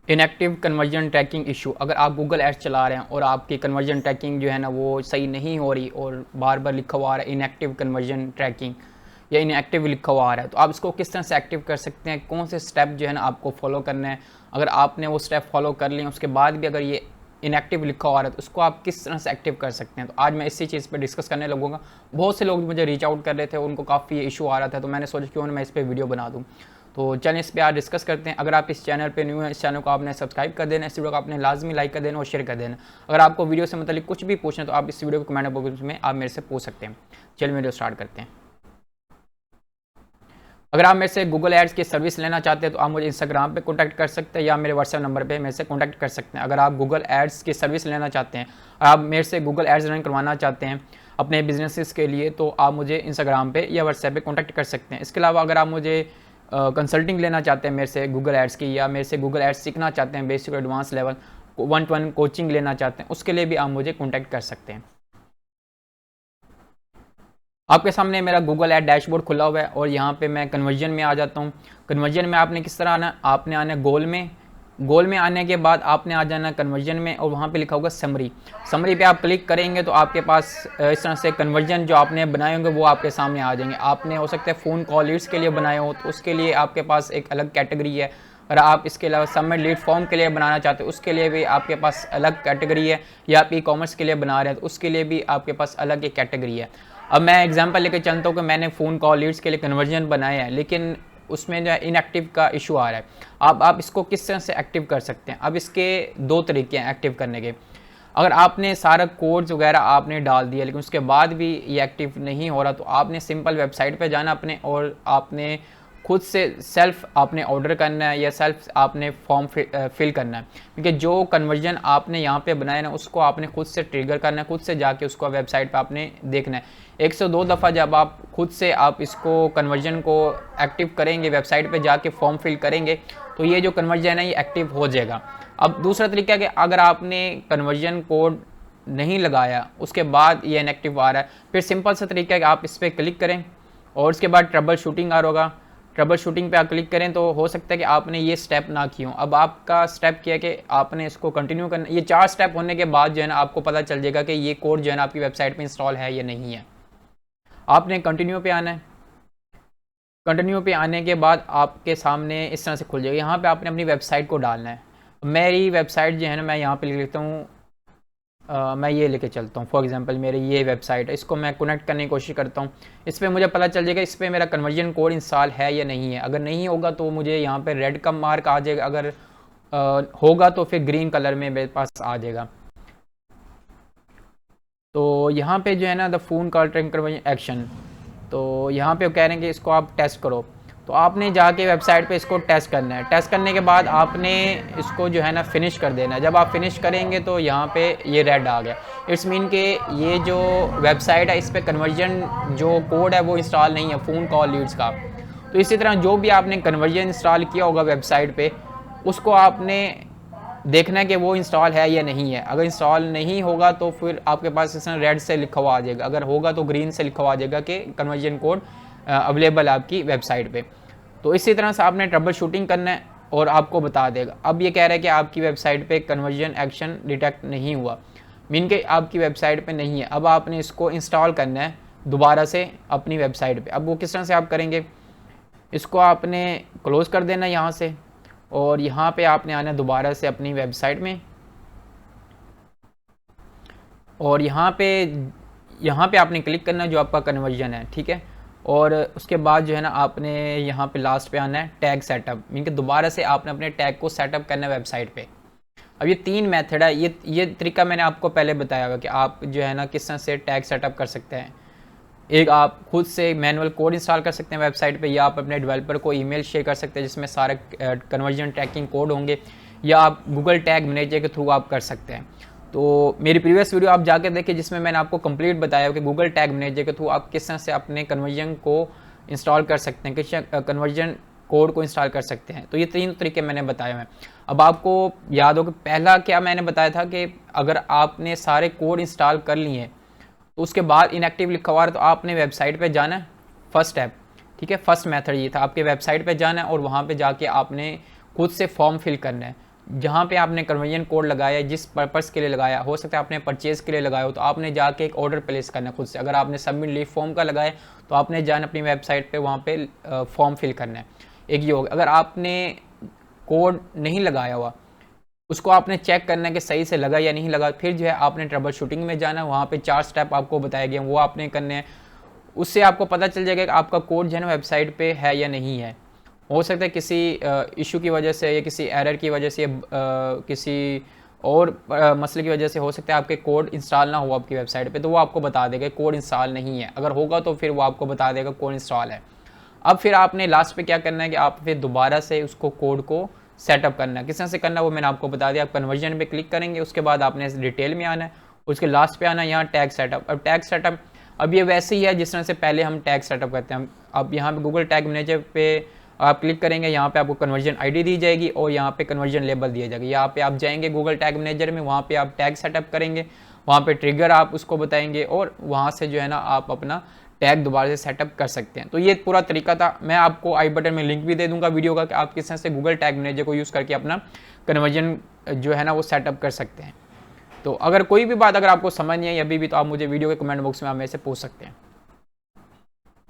Inactive conversion trekking issue. अगर आप Google ads चला रहे हैं और आपकी कन्वर्जन ट्रैकिंग जो है ना वो सही नहीं हो रही और बार बार लिखा हुआ आ रहा है इनएक्टिव कन्वर्जन ट्रैकिंग या इनएक्टिव लिखा हुआ आ रहा है, तो आप इसको किस तरह से एक्टिव कर सकते हैं, कौन से स्टेप जो है ना आपको फॉलो करना है। अगर आपने वो स्टेप फॉलो कर लिए उसके बाद भी अगर ये इनएक्टिव लिखा हुआ आ रहा है तो उसको आप किस तरह से एक्टिव कर सकते हैं। तो आज मैं इसी चीज़ पर डिस्कस करने लगूंगा। बहुत से लोग मुझे रीच आउट कर रहे थे, उनको काफ़ी इशू आ रहा था, तो मैंने सोचा क्यों ना मैं इस पर वीडियो बना दूँ। तो चलिए इस पर आज डिस्कस करते हैं। अगर आप इस चैनल पे न्यू हैं, इस चैनल को आपने सब्सक्राइब कर देना, इस वीडियो को आपने लाजमी लाइक कर देना और शेयर कर देना। अगर आपको वीडियो से मतलब कुछ भी पूछना है तो आप इस वीडियो को कमेंट बॉक्स में आप मेरे से पूछ सकते हैं। चलिए वीडियो स्टार्ट करते हैं। अगर आप मेरे से गूगल एड्स की सर्विस लेना चाहते हैं तो आप मुझे इंस्टाग्राम पे कॉन्टैक्ट कर सकते हैं या मेरे व्हाट्सएप नंबर पे मेरे से कॉन्टैक्ट कर सकते हैं। अगर आप गूगल एड्स की सर्विस लेना चाहते हैं, आप मेरे से गूगल एड्स रन करवाना चाहते हैं अपने बिजनेसेस के लिए, तो आप मुझे इंस्टाग्राम पे या व्हाट्सएप पे कॉन्टैक्ट कर सकते हैं। इसके अलावा अगर आप मुझे कंसल्टिंग लेना चाहते हैं मेरे से गूगल एड्स की, या मेरे से गूगल एड्स सीखना चाहते हैं basic advance level 1-to-1 coaching लेना चाहते हैं, उसके लिए भी आप मुझे कॉन्टैक्ट कर सकते हैं। आपके सामने मेरा गूगल एड डैशबोर्ड खुला हुआ है और यहाँ पे मैं कन्वर्जन में आ जाता हूँ। कन्वर्जन में आपने किस तरह आना, आपने आना गोल में आने के बाद आपने आ जाना कन्वर्जन में और वहाँ पे लिखा होगा समरी। समरी पे आप क्लिक करेंगे तो आपके पास इस तरह से कन्वर्जन जो आपने बनाए होंगे वो आपके सामने आ जाएंगे। आपने हो सकता है फ़ोन कॉल लीड्स के लिए बनाए हो तो उसके लिए आपके पास एक अलग कैटेगरी है। और आप इसके अलावा सबमिट लीड फॉर्म के लिए बनाना चाहते हो उसके लिए भी आपके पास अलग कैटेगरी है, या आप ई-कॉमर्स के लिए बना रहे हैं तो उसके लिए भी आपके पास अलग एक कैटेगरी है। अब मैं एग्जांपल लेके चलता हूँ कि मैंने फ़ोन कॉल लीड्स के लिए कन्वर्जन बनाया है, लेकिन उसमें जो है इनएक्टिव का इशू आ रहा है। अब आप इसको किस तरह से एक्टिव कर सकते हैं। अब इसके दो तरीके हैं एक्टिव करने के। अगर आपने सारा कोड्स वगैरह आपने डाल दिया लेकिन उसके बाद भी ये एक्टिव नहीं हो रहा, तो आपने सिंपल वेबसाइट पे जाना अपने और आपने खुद से सेल्फ आपने ऑर्डर करना है या सेल्फ आपने फॉर्म फिल करना है। क्योंकि जो कन्वर्जन आपने यहाँ पे बनाया ना उसको आपने खुद से ट्रिगर करना है, खुद से जाके उसको वेबसाइट पे आपने देखना है। 102 दफ़ा जब आप खुद से आप इसको कन्वर्जन को एक्टिव करेंगे, वेबसाइट पे जाके फॉर्म फिल करेंगे, तो ये जो कन्वर्जन है ये एक्टिव हो जाएगा। अब दूसरा तरीका है कि अगर आपने कन्वर्जन कोड नहीं लगाया उसके बाद ये इनएक्टिव आ रहा है, फिर सिंपल सा तरीका है कि आप इस पर क्लिक करें और उसके बाद ट्रबल शूटिंग आ रहा होगा। ट्रबल शूटिंग पे आप क्लिक करें तो हो सकता है कि आपने ये स्टेप ना किए हो। अब आपका स्टेप किया कि आपने इसको कंटिन्यू करना। ये 4 स्टेप होने के बाद जो है ना आपको पता चल जाएगा कि ये कोड जो है ना आपकी वेबसाइट पे इंस्टॉल है या नहीं है। आपने कंटिन्यू पे आना है। कंटिन्यू पे आने के बाद आपके सामने इस तरह से खुल जाएगा। यहाँ पे आपने अपनी वेबसाइट को डालना है। मेरी वेबसाइट जो है ना मैं यहाँ पे लिख लेता हूँ, मैं ये लेके चलता हूँ। फॉर एग्जांपल मेरी ये वेबसाइट है, इसको मैं कनेक्ट करने की कोशिश करता हूँ। इस पर मुझे पता चल जाएगा इस पर मेरा कन्वर्जन कोड इंस्टॉल है या नहीं है। अगर नहीं होगा तो मुझे यहाँ पे रेड का मार्क आ जाएगा, अगर होगा तो फिर ग्रीन कलर में मेरे पास आ जाएगा। तो यहाँ पे जो है ना the phone call tracking conversion action, तो यहाँ पे कह रहे हैं कि इसको आप टेस्ट करो। तो आपने जाके वेबसाइट पे इसको टेस्ट करना है। टेस्ट करने के बाद आपने इसको जो है ना फिनिश कर देना है। जब आप फिनिश करेंगे तो यहाँ पे ये रेड आ गया, इट्स मीन कि ये जो वेबसाइट है इस पर कन्वर्जन जो कोड है वो इंस्टॉल नहीं है फ़ोन कॉल लीड्स का। तो इसी तरह जो भी आपने कन्वर्जन इंस्टॉल किया होगा वेबसाइट पर उसको आपने देखना है कि वो इंस्टॉल है या नहीं है। अगर इंस्टॉल नहीं होगा तो फिर आपके पास इसमें रेड से लिखा हुआ आ जाएगा, अगर होगा तो ग्रीन से लिखा हुआ आ जाएगा कि कन्वर्जन कोड अवेलेबल है आपकी वेबसाइट पे। तो इसी तरह से आपने ट्रबल शूटिंग करना है और आपको बता देगा। अब ये कह रहा है कि आपकी वेबसाइट पे कन्वर्जन एक्शन डिटेक्ट नहीं हुआ, मीन के आपकी वेबसाइट पे नहीं है। अब आपने इसको इंस्टॉल करना है दोबारा से अपनी वेबसाइट पे। अब वो किस तरह से आप करेंगे, इसको आपने क्लोज़ कर देना यहाँ से और यहाँ पे आपने आना दोबारा से अपनी वेबसाइट में और यहाँ पे आपने क्लिक करना जो आपका कन्वर्जन है, ठीक है। और उसके बाद जो है ना आपने यहाँ पे लास्ट पे आना है टैग सेटअप, मीन कि दोबारा से आपने अपने टैग को सेटअप करना है वेबसाइट पे। अब ये 3 मेथड है, ये तरीका मैंने आपको पहले बताया हुआ कि आप जो है ना किस तरह से टैग सेटअप कर सकते हैं। एक आप खुद से मैनुअल कोड इंस्टॉल कर सकते हैं वेबसाइट पे, या आप अपने डेवलपर को ईमेल शेयर कर सकते हैं जिसमें सारे कन्वर्जन ट्रैकिंग कोड होंगे, या आप गूगल टैग मैनेजर के थ्रू आप कर सकते हैं। तो मेरी प्रीवियस वीडियो आप जाके देखिए जिसमें मैंने आपको कंप्लीट बताया कि गूगल टैग मैनेजर के थ्रू आप किस तरह से अपने कन्वर्जन को इंस्टॉल कर सकते हैं, किस कन्वर्जन कोड को इंस्टॉल कर सकते हैं। तो ये 3 तरीके मैंने बताए हैं। अब आपको याद हो कि पहला क्या मैंने बताया था कि अगर आपने सारे कोड इंस्टॉल कर लिए हैं तो उसके बाद इनएक्टिव लिखा हुआ है तो आपने वेबसाइट पे जाना है, फर्स्ट स्टेप, ठीक है। फर्स्ट मेथड ये था, आपके वेबसाइट पे जाना है और वहाँ पे जाके आपने खुद से फॉर्म फिल करना है। जहाँ पे आपने कन्वर्जन कोड लगाया, जिस पर्पस के लिए लगाया, हो सकता है आपने परचेज़ के लिए लगाया हो, तो आपने जाके एक ऑर्डर प्लेस करना है खुद से। अगर आपने सबमिट लीव फॉर्म का लगाया तो आपने जाना अपनी वेबसाइट पे, वहाँ पे फॉर्म फिल करना है। एक ये होगा। अगर आपने कोड नहीं लगाया हुआ, उसको आपने चेक करना है कि सही से लगा या नहीं लगा, फिर जो है आपने ट्रबल शूटिंग में जाना है। वहाँ पे 4 स्टेप आपको बताए गए हैं, वो आपने करने हैं। उससे आपको पता चल जाएगा कि आपका कोड जो है ना वेबसाइट पे है या नहीं है। हो सकता है किसी इशू की वजह से या किसी एरर की वजह से या किसी और मसले की वजह से हो सकता है आपके कोड इंस्टॉल ना हो आपकी वेबसाइट पे, तो वो आपको बता देगा कोड इंस्टॉल नहीं है। अगर होगा तो फिर वो आपको बता देगा कोड इंस्टॉल है। अब फिर आपने लास्ट पे क्या करना है कि आप फिर दोबारा से उसको कोड को सेटअप करना है। किस तरह से करना है वो मैंने आपको बता दिया। आप कन्वर्जन पे क्लिक करेंगे, उसके बाद आपने डिटेल में आना है, उसके लास्ट पे आना है यहाँ टैग सेटअप। अब टैग सेटअप अब ये वैसे ही है जिस तरह से पहले हम टैग सेटअप करते हैं। अब यहाँ पे गूगल टैग मैनेजर पे आप क्लिक करेंगे, यहाँ पे आपको कन्वर्जन आईडी दी जाएगी और यहाँ पे कन्वर्जन लेबल दिया जाएगा। यहाँ पे आप जाएंगे गूगल टैग मैनेजर में, वहाँ पे आप टैग सेटअप करेंगे, वहाँ पे ट्रिगर आप उसको बताएंगे और वहाँ से जो है ना आप अपना टैग दोबारा से सेटअप कर सकते हैं। तो ये पूरा तरीका था। मैं आपको आई बटन में लिंक भी दे दूंगा वीडियो का कि आप किस तरह से गूगल टैग मैनेजर को यूज़ करके अपना कन्वर्जन जो है ना वो सेटअप कर सकते हैं। तो अगर कोई भी बात अगर आपको समझ नहीं आई अभी भी, तो आप मुझे वीडियो के कमेंट बॉक्स में आप मेरे से पूछ सकते हैं।